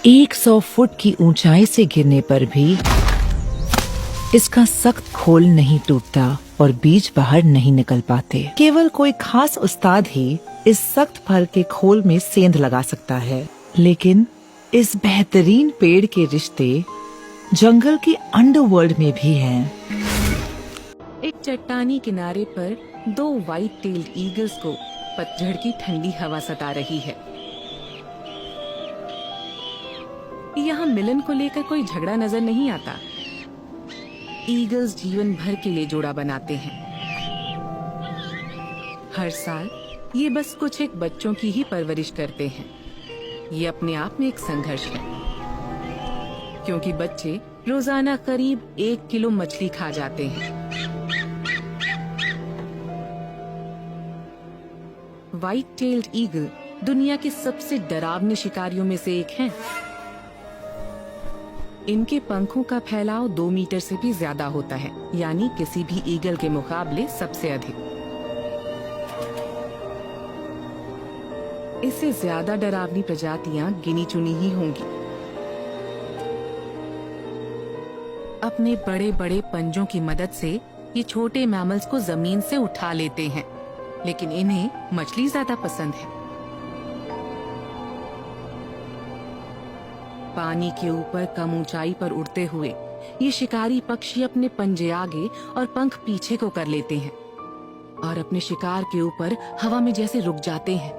100 foot की ऊंचाई से गिरने पर भी इसका सख्त खोल नहीं टूटता और बीज बाहर नहीं निकल पाते। केवल कोई खास उस्ताद ही इस सख्त फल के खोल में सेंध लगा सकता है। लेकिन इस बेहतरीन पेड़ के रिश्ते जंगल की अंडरवर्ल्ड में भी हैं। एक चट्टानी किनारे पर दो व्हाइट टेल्ड ईगल्स को पतझड़ की ठंडी हवा सता रही है। यहाँ मिलन को लेकर कोई झगड़ा नजर नहीं आता। ईगल्स जीवन भर के लिए जोड़ा बनाते हैं। हर साल ये बस कुछ एक बच्चों की ही परवरिश करते हैं। ये अपने आप में एक संघर्ष है, क्योंकि बच्चे रोजाना करीब 1 किलो मछली खा जाते हैं। व्हाइट टेल्ड ईगल दुनिया के सबसे डरावने शिकारियों में से एक हैं। इनके पंखों का फैलाव 2 मीटर से भी ज्यादा होता है, यानी किसी भी ईगल के मुकाबले सबसे अधिक। इससे ज्यादा डरावनी प्रजातियां गिनी चुनी ही होंगी। अपने बड़े बड़े पंजों की मदद से ये छोटे मैमल्स को जमीन से उठा लेते हैं, लेकिन इन्हें मछली ज्यादा पसंद है। पानी के ऊपर कम ऊंचाई पर उड़ते हुए ये शिकारी पक्षी अपने पंजे आगे और पंख पीछे को कर लेते हैं और अपने शिकार के ऊपर हवा में जैसे रुक जाते हैं।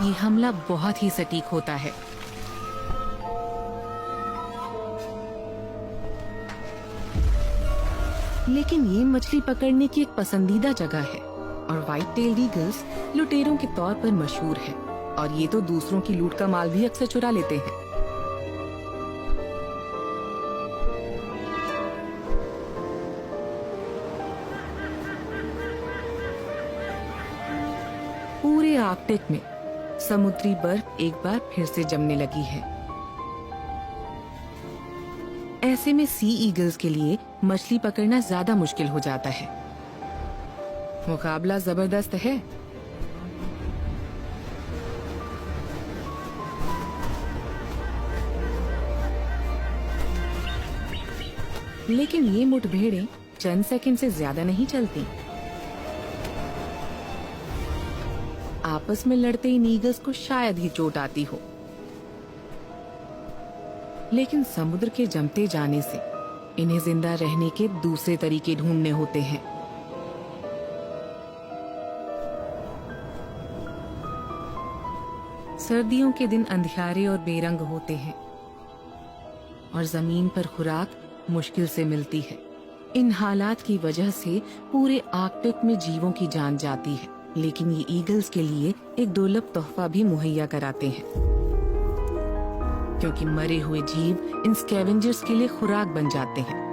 ये हमला बहुत ही सटीक होता है। लेकिन ये मछली पकड़ने की एक पसंदीदा जगह है और व्हाइट टेल्ड ईगल्स लुटेरों के तौर पर मशहूर है। और ये तो दूसरों की लूट का माल भी अक्सर चुरा लेते हैं। पूरे आर्कटिक में समुद्री बर्फ एक बार फिर से जमने लगी है। ऐसे में सी ईगल्स के लिए मछली पकड़ना ज्यादा मुश्किल हो जाता है। मुकाबला जबरदस्त है। लेकिन ये मुठभेड़ें चंद सेकंड से ज्यादा नहीं चलती। आपस में लड़ते इन ईगल्स को शायद ही चोट आती हो, लेकिन समुद्र के जमते जाने से इन्हें जिंदा रहने के दूसरे तरीके ढूंढने होते हैं। सर्दियों के दिन अंधियारे और बेरंग होते हैं और जमीन पर खुराक मुश्किल से मिलती है। इन हालात की वजह से पूरे आर्कटिक में जीवों की जान जाती है, लेकिन ये ईगल्स के लिए एक दुर्लभ तोहफा भी मुहैया कराते हैं, क्योंकि मरे हुए जीव इन स्कैवेंजर्स के लिए खुराक बन जाते हैं।